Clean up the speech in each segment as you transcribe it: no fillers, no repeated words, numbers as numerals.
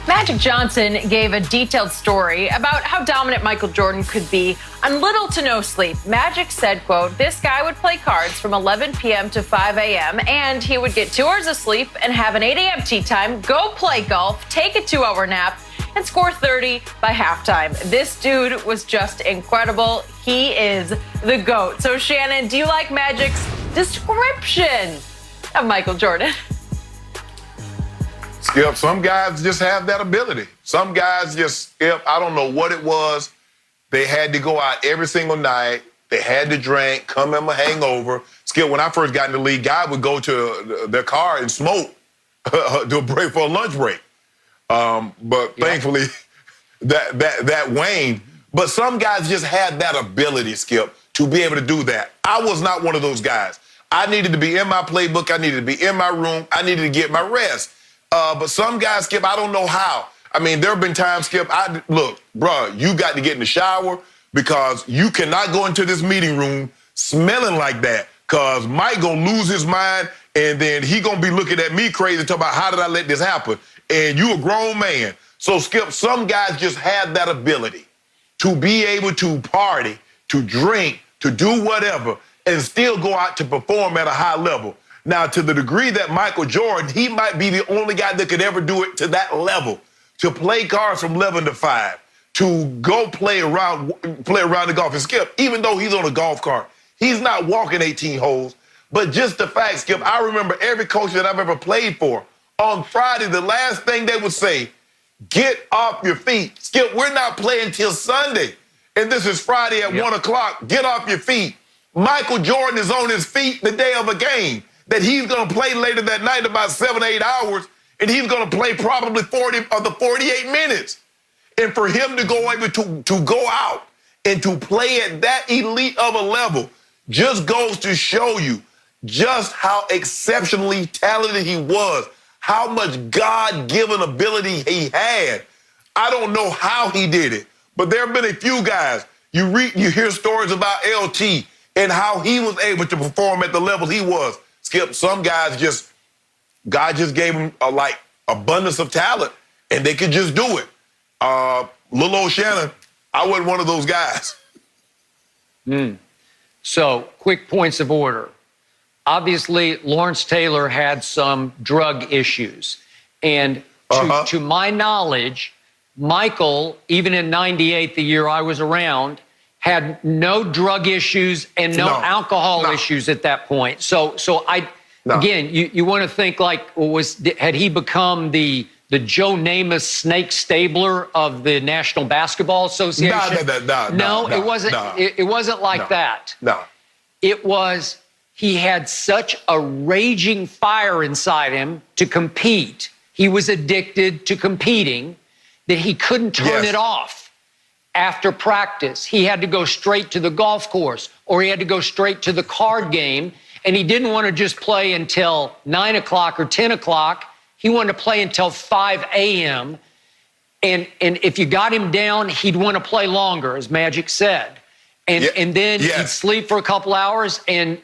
Magic Johnson gave a detailed story about how dominant Michael Jordan could be on little to no sleep. Magic said, quote, this guy would play cards from 11 p.m. to 5 a.m. and he would get 2 hours of sleep and have an 8 a.m. tee time, go play golf, take a 2-hour nap, and score 30 by halftime. This dude was just incredible. He is the GOAT. So, Shannon, do you like Magic's description of Michael Jordan? Skip, some guys just have that ability. Some guys just, Skip, I don't know what it was. They had to go out every single night. They had to drink, come in a hangover. Skip, when I first got in the league, guys would go to their car and smoke to a break for a lunch break. But thankfully, that waned. But some guys just had that ability, Skip, to be able to do that. I was not one of those guys. I needed to be in my playbook. I needed to be in my room. I needed to get my rest. But some guys, Skip, I don't know how. I mean, there have been times, Skip, look, bro, you got to get in the shower because you cannot go into this meeting room smelling like that because Mike going to lose his mind and then he going to be looking at me crazy talking about how did I let this happen? And you a grown man. So, Skip, some guys just have that ability to be able to party, to drink, to do whatever, and still go out to perform at a high level. Now, to the degree that Michael Jordan, he might be the only guy that could ever do it to that level, to play cards from 11 to 5, to go play around the golf. And Skip, even though he's on a golf cart, he's not walking 18 holes. But just the fact, Skip, I remember every coach that I've ever played for, on Friday, the last thing they would say, get off your feet. Skip, we're not playing till Sunday. And this is Friday at 1 o'clock. Get off your feet. Michael Jordan is on his feet the day of a game that he's going to play later that night about 7 or 8 hours, and he's going to play probably 40 of the 48 minutes. And for him to go able to go out and to play at that elite of a level just goes to show you just how exceptionally talented he was, how much God-given ability he had. I don't know how he did it, but there have been a few guys. You hear stories about LT and how he was able to perform at the level he was. Skip, some guys God just gave them abundance of talent, and they could just do it. Little old Shannon, I wasn't one of those guys. So, quick points of order. Obviously, Lawrence Taylor had some drug issues. And to my knowledge, Michael, even in '98, the year I was around, had no drug issues and no alcohol issues at that point. Again, you want to think had he become the Joe Namath snake stabler of the National Basketball Association? No, it wasn't. It wasn't like that. No, it was. He had such a raging fire inside him to compete. He was addicted to competing that he couldn't turn it off. After practice, he had to go straight to the golf course or he had to go straight to the card game. And he didn't want to just play until 9 o'clock or 10 o'clock. He wanted to play until 5 a.m. And if you got him down, he'd want to play longer, as Magic said. And then he'd sleep for a couple hours. And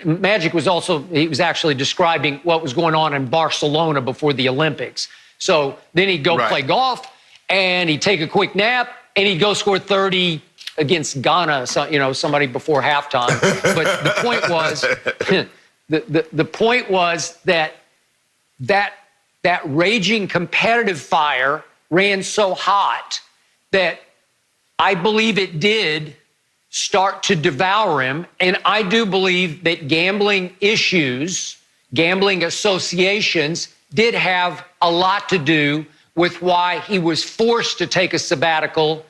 Magic was he was actually describing what was going on in Barcelona before the Olympics. So then he'd go play golf and he'd take a quick nap and he'd go score 30 against Ghana, somebody before halftime. But the point was, the point was that raging competitive fire ran so hot that I believe it did start to devour him. And I do believe that gambling associations did have a lot to do with why he was forced to take a sabbatical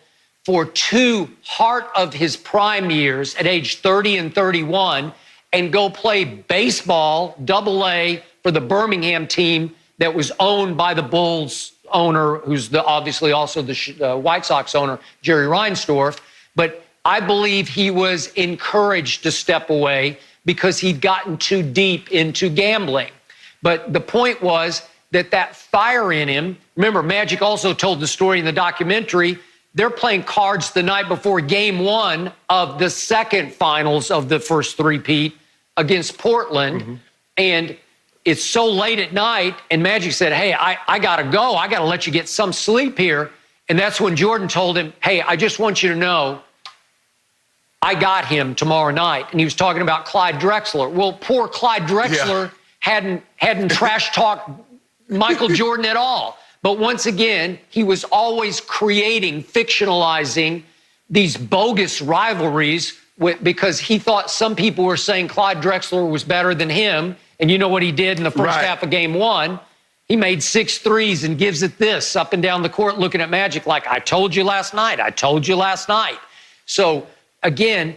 for 2 heart of his prime years at age 30 and 31 and go play baseball, AA, for the Birmingham team that was owned by the Bulls owner, who's obviously also the White Sox owner, Jerry Reinsdorf. But I believe he was encouraged to step away because he'd gotten too deep into gambling. But the point was that fire in him, remember, Magic also told the story in the documentary, they're playing cards the night before game 1 of the second finals of the first three-peat against Portland. And it's so late at night, and Magic said, hey, I got to go. I got to let you get some sleep here. And that's when Jordan told him, hey, I just want you to know I got him tomorrow night. And he was talking about Clyde Drexler. Well, poor Clyde Drexler hadn't trash talked Michael Jordan at all. But once again, he was always creating, fictionalizing these bogus rivalries because he thought some people were saying Clyde Drexler was better than him. And you know what he did in the first half of game one? He made 6 threes and gives it this up and down the court looking at Magic like, I told you last night. I told you last night. So, again,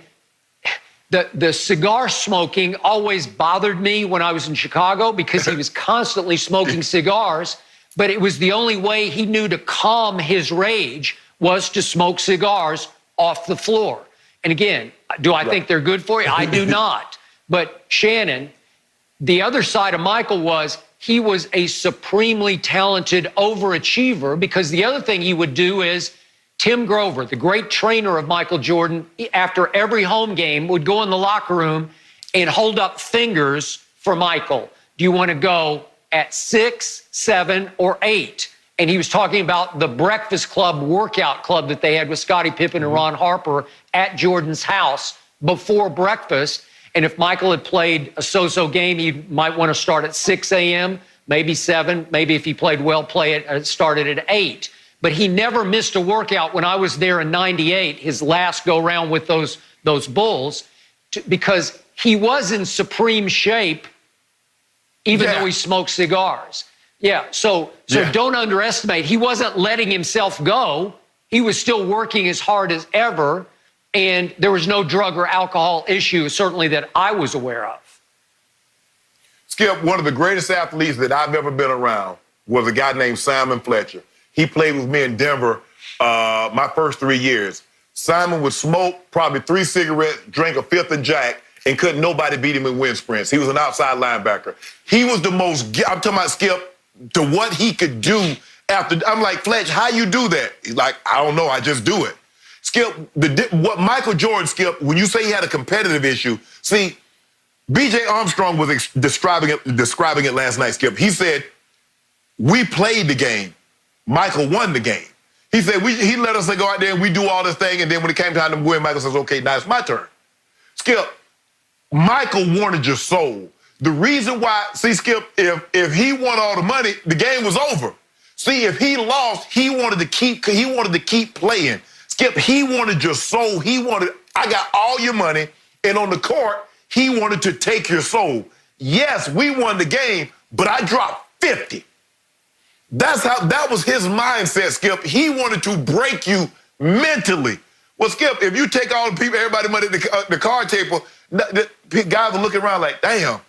the cigar smoking always bothered me when I was in Chicago because he was constantly smoking cigars, but it was the only way he knew to calm his rage was to smoke cigars off the floor. And again, do I think they're good for you? I do not. But Shannon, the other side of Michael was he was a supremely talented overachiever because the other thing he would do is Tim Grover, the great trainer of Michael Jordan, after every home game would go in the locker room and hold up fingers for Michael. Do you want to go at 6, 7, or 8? And he was talking about the Breakfast Club workout club that they had with Scottie Pippen and Ron Harper at Jordan's house before breakfast. And if Michael had played a so-so game, he might want to start at 6 a.m., maybe 7. Maybe if he played well, started at 8. But he never missed a workout when I was there in '98, his last go-round with those Bulls, because he was in supreme shape, even though he smoked cigars. So don't underestimate. He wasn't letting himself go. He was still working as hard as ever, and there was no drug or alcohol issue, certainly that I was aware of. Skip, one of the greatest athletes that I've ever been around was a guy named Simon Fletcher. He played with me in Denver my first 3 years. Simon would smoke probably 3 cigarettes, drink a fifth of Jack, and couldn't nobody beat him in wind sprints. He was an outside linebacker. He was the most, I'm talking about Skip, to what he could do after. I'm like, Fletch, how you do that? He's like, I don't know, I just do it. Skip, what Michael Jordan, Skip, when you say he had a competitive issue, see, B.J. Armstrong was describing it last night, Skip. He said, we played the game. Michael won the game. He said, he let us go out there and we do all this thing, and then when it came time to win, Michael says, okay, now it's my turn. Skip, Michael wanted your soul. The reason why, see, Skip, if he won all the money, the game was over. See, if he lost, he wanted to keep playing. Skip, he wanted your soul. He wanted, I got all your money, and on the court, he wanted to take your soul. Yes, we won the game, but I dropped 50. That was his mindset, Skip. He wanted to break you mentally. Well, Skip, if you take all the people, everybody money at the card table, the guys are looking around like, damn,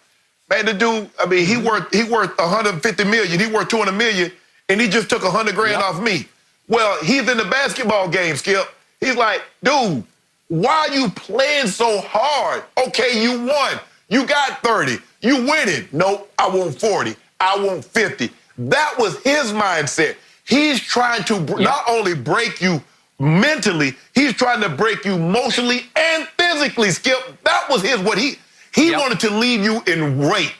man, the dude, I mean, he worth 150 million, he worth 200 million, and he just took 100 grand off me. Well, he's in the basketball game, Skip. He's like, dude, why are you playing so hard? Okay, you won. You got 30. You winning. No, I want 40. I want 50. That was his mindset. He's trying to not only break you mentally, he's trying to break you emotionally and physically, Skip. That was he wanted to leave you enraged.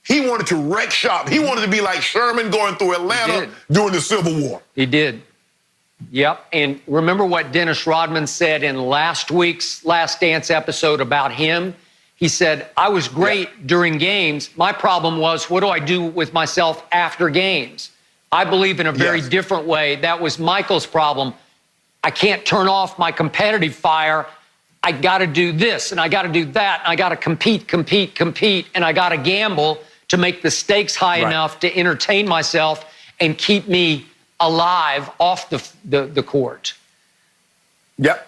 He wanted to wreck shop. He wanted to be like Sherman going through Atlanta during the Civil War. He did. Yep. And remember what Dennis Rodman said in last week's Last Dance episode about him? He said, I was great during games. My problem was, what do I do with myself after games? I believe in a very different way. That was Michael's problem. I can't turn off my competitive fire. I got to do this, and I got to do that, and I got to compete, and I got to gamble to make the stakes high enough to entertain myself and keep me alive off the court. Yep.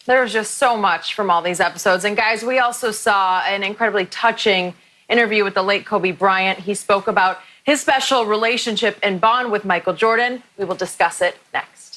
There was just so much from all these episodes. And guys, we also saw an incredibly touching interview with the late Kobe Bryant. He spoke about his special relationship and bond with Michael Jordan. We will discuss it next.